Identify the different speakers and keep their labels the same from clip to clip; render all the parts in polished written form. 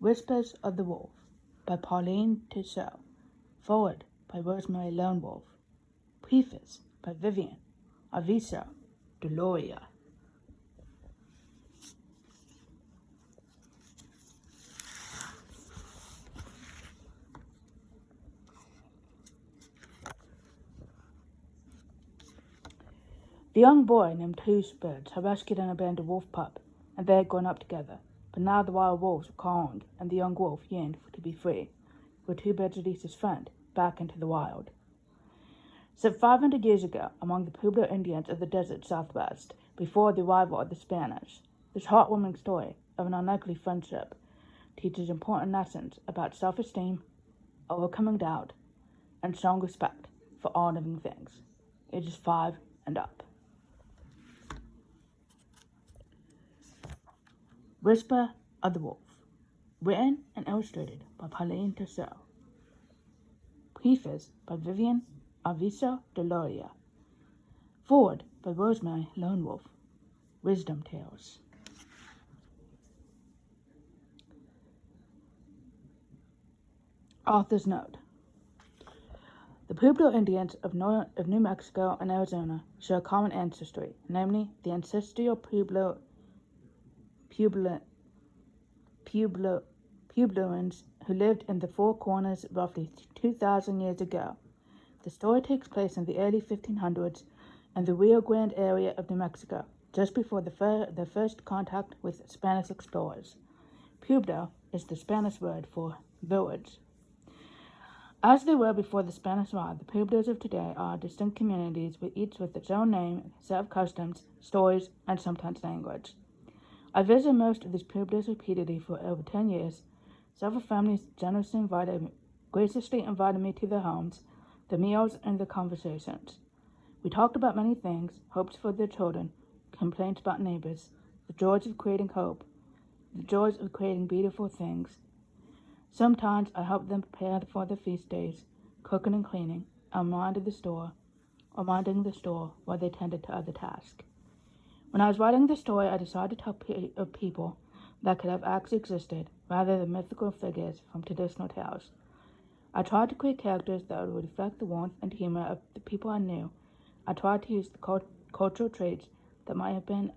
Speaker 1: Whispers of the Wolf by Pauline Tissot. Forward by Rosemary Lone Wolf. Preface by Vivian Avisa Deloria. The young boy named Two Birds had rescued and abandoned wolf pup, and they had grown up together. But now the wild wolves were calling, and the young wolf yearned to be free, for Two Birds released his friend back into the wild. Some 500 years ago, among the Pueblo Indians of the desert southwest, before the arrival of the Spanish, this heartwarming story of an unlikely friendship teaches important lessons about self-esteem, overcoming doubt, and strong respect for all living things, ages 5 and up. Whisper of the Wolf, written and illustrated by Pauline Tissot. Preface by Vivian Avisa Deloria. Forward by Rosemary Lone Wolf. Wisdom Tales. Author's note. The Pueblo Indians of New Mexico and Arizona share a common ancestry, namely the ancestral Puebloans who lived in the Four Corners roughly 2,000 years ago. The story takes place in the early 1500s in the Rio Grande area of New Mexico, just before the first contact with Spanish explorers. Pueblo is the Spanish word for village. As they were before the Spanish arrived, the Pueblos of today are distinct communities, each with its own name, set of customs, stories, and sometimes language. I visited most of these Pueblos repeatedly for over 10 years. Several families graciously invited me to their homes, the meals, and the conversations. We talked about many things: hopes for their children, complaints about neighbors, the joys of creating hope, the joys of creating beautiful things. Sometimes I helped them prepare for their feast days, cooking and cleaning, and minding the store while they tended to other tasks. When I was writing the story, I decided to tell of people that could have actually existed, rather than mythical figures from traditional tales. I tried to create characters that would reflect the warmth and humor of the people I knew. I tried to use the cultural traits that might have been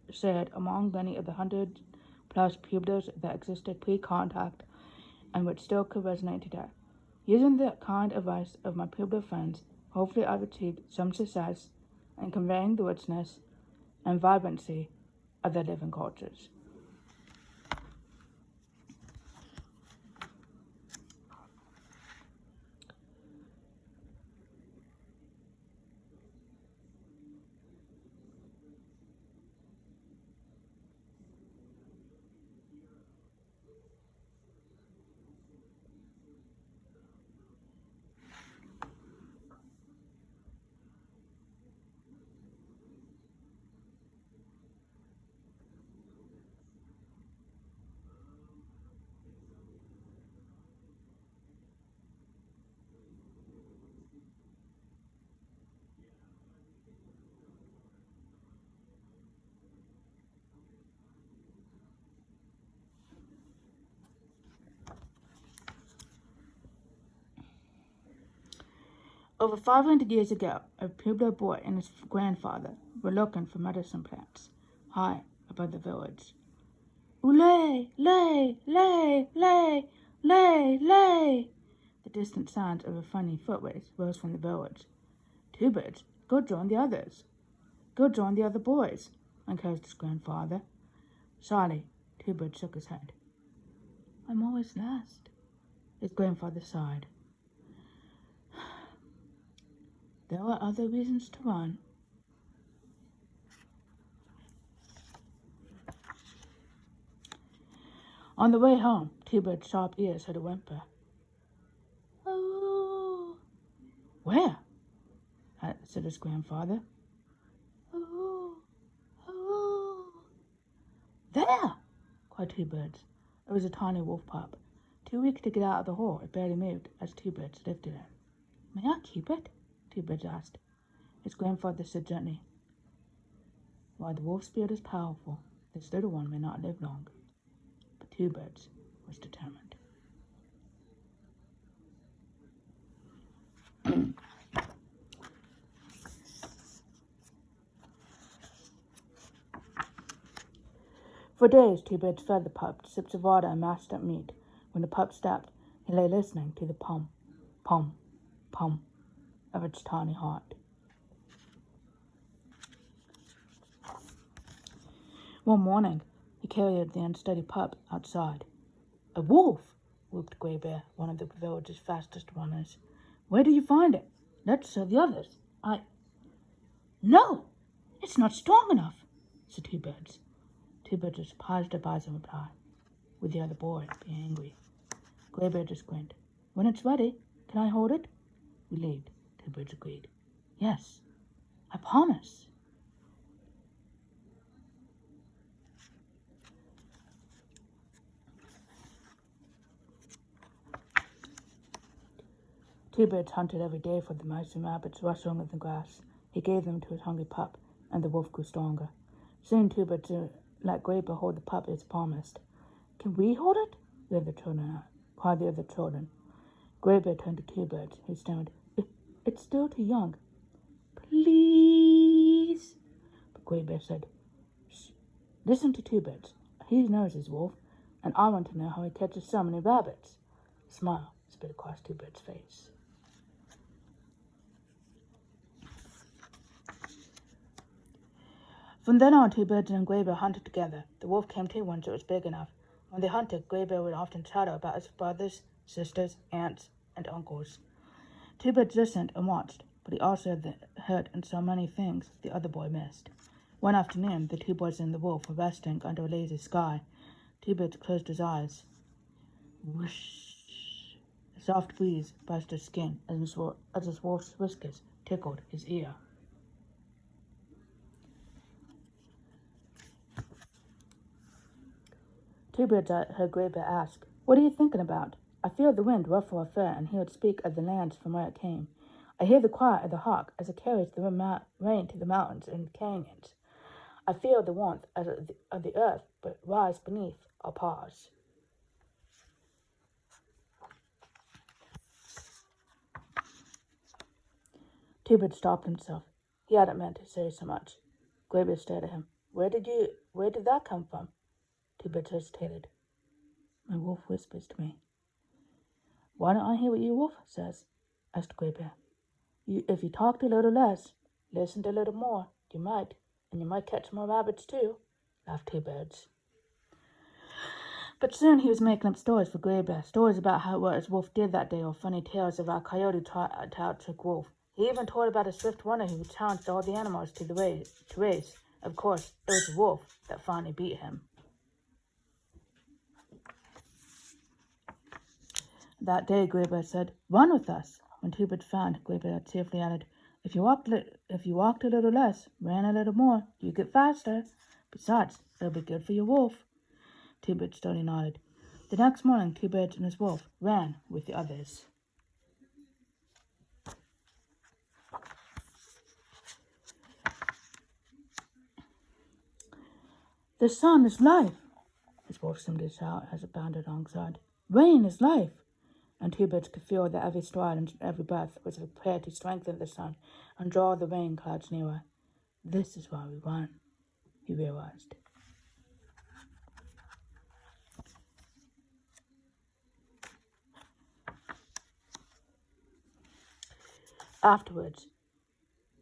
Speaker 1: shared among many of the 100+ Pueblos that existed pre-contact and which still could resonate today. Using the kind advice of my Pueblo friends, hopefully I've achieved some success in conveying the richness and vibrancy of their living cultures. Over 500 years ago, a Pueblo boy and his grandfather were looking for medicine plants high above the village. Oolay, lay, lay, lay, lay, lay. The distant sounds of refining footways rose from the village. Two Birds, go join the others. Go join the other boys, encouraged his grandfather. Shyly, Two Birds shook his head. I'm always last. His grandfather sighed. There are other reasons to run. On the way home, Two Bird's sharp ears heard a whimper. Oh! Where? Said his grandfather. Oh! Oh! There! Cried Two Birds. It was a tiny wolf pup. Too weak to get out of the hole, it barely moved as Two Birds lifted it. May I keep it? Two Birds asked. His grandfather said gently, while the wolf spirit is powerful, this little one may not live long. But Two Birds was determined. For days, Two Birds fed the pup sips of water and mashed up meat. When the pup stopped, he lay listening to the pum, pum, pum of its tiny heart. One morning, he carried the unsteady pup outside. "A wolf!" whooped Grey Bear, one of the village's fastest runners. "Where did you find it? Let's show the others." "No, it's not strong enough," said Two Birds. Two Birds was surprised at Bison reply, with the other boy being angry. Grey Bear just grinned. "When it's ready, can I hold it?" Relieved, Two Birds agreed. "Yes, I promise." Two Birds hunted every day for the mice and rabbits rustling in the grass. He gave them to his hungry pup, and the wolf grew stronger. Soon Two Birds let Grey Bear hold the pup as promised. "Can we hold it?" cried the other children. Grey Bear turned to Two Birds, who stammered, "It's still too young." "Please." But Grey Bear said, "Shh, listen to Two Birds. He knows his wolf, and I want to know how he catches so many rabbits." A smile spread across Two Birds' face. From then on, Two Birds and Grey Bear hunted together. The wolf came too once it was big enough. When they hunted, Grey Bear would often chatter about his brothers, sisters, aunts, and uncles. Two Birds listened and watched, but he also heard and saw many things the other boy missed. One afternoon, the two boys and the wolf were resting under a lazy sky. Two Birds closed his eyes. Whoosh! A soft breeze brushed his skin as his wolf's whiskers tickled his ear. Two Birds heard Grey Bear ask, "What are you thinking about?" "I feel the wind ruffle our fur and hear it speak of the lands from where it came. I hear the cry of the hawk as it carries the rain to the mountains and canyons. I feel the warmth of the earth rise beneath our paws." Two Birds stopped himself. He hadn't meant to say so much. Grey Bear stared at him. Where did that come from?" Two Birds hesitated. "My wolf whispers to me." "Why don't I hear what your wolf says?" asked Grey Bear. If you talked a little less, listened a little more, you might catch more rabbits too," laughed Two Birds. But soon he was making up stories for Grey Bear, stories about what his wolf did that day, or funny tales of how Coyote trick Wolf. He even told about a swift runner who challenged all the animals to race. Of course, it was the wolf that finally beat him. That day, Grey Bear said, "Run with us." When Two Birds found, Grey Bear cheerfully added, If you walked a little less, ran a little more, you get faster. Besides, it'll be good for your wolf." Two Birds slowly nodded. The next morning, Two Birds and his wolf ran with the others. "The sun is life," his wolf seemed to shout as it bounded alongside. "Rain is life." And Two Birds could feel that every stride and every breath was a prayer to strengthen the sun and draw the rain clouds nearer. "This is why we run," he realized. Afterwards,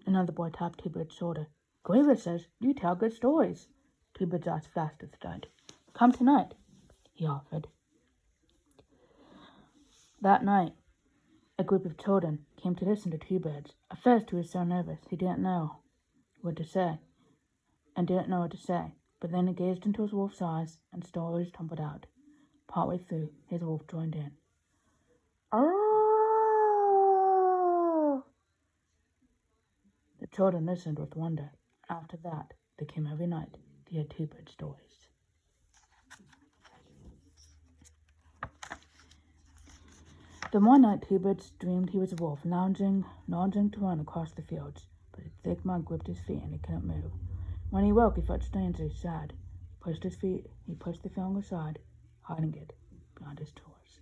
Speaker 1: another boy tapped Two Birds' shoulder. "Grey Bear says you tell good stories." Two Birds' eyes flashed with delight. "Come tonight," he offered. That night, a group of children came to listen to Two Birds. At first, he was so nervous he didn't know what to say, but then he gazed into his wolf's eyes and stories tumbled out. Partway through, his wolf joined in. "Oh!" The children listened with wonder. After that, they came every night to hear Two Birds stories. Then one night, Two Birds dreamed he was a wolf, lounging to run across the fields, but a thick mud gripped his feet and he couldn't move. When he woke, he felt strangely sad. He pushed the feeling aside, hiding it behind his toys.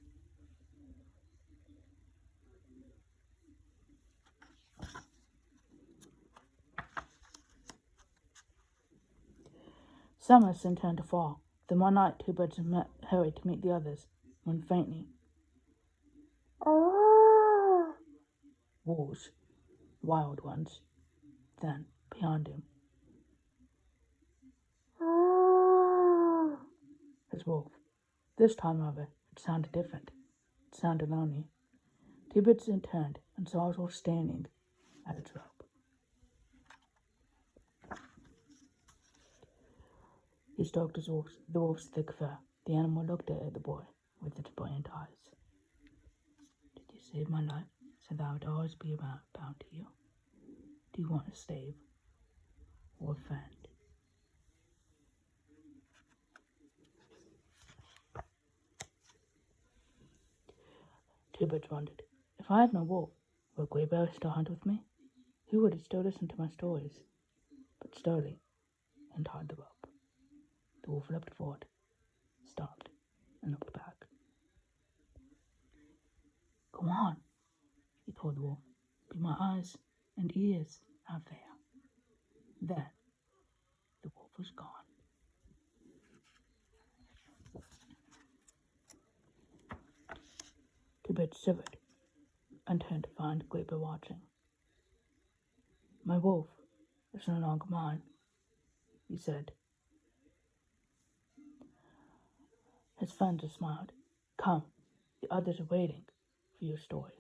Speaker 1: Summer soon turned to fall. Then one night, two birds hurried to meet the others, when faintly, wolves, wild ones. Then, behind him, his wolf. This time, however, it sounded different. It sounded lonely. Two birds then turned and saw his wolf standing at its rope. He stroked the wolf's thick fur. The animal looked at the boy with its brilliant eyes. Did you save my life so that I would always be bound to you? Do you want a slave or a friend? Two birds wondered, if I had no wolf, would Gray Bear still hunt with me? Who would still listen to my stories? But slowly, untied the rope. The wolf leapt forward, stopped, and looked back. Go on, he told the wolf. Be my eyes and ears out there. Then the wolf was gone. Two birds shivered and turned to find Gray Bear watching. My wolf is no longer mine, he said. His friends just smiled. Come, the others are waiting for your stories.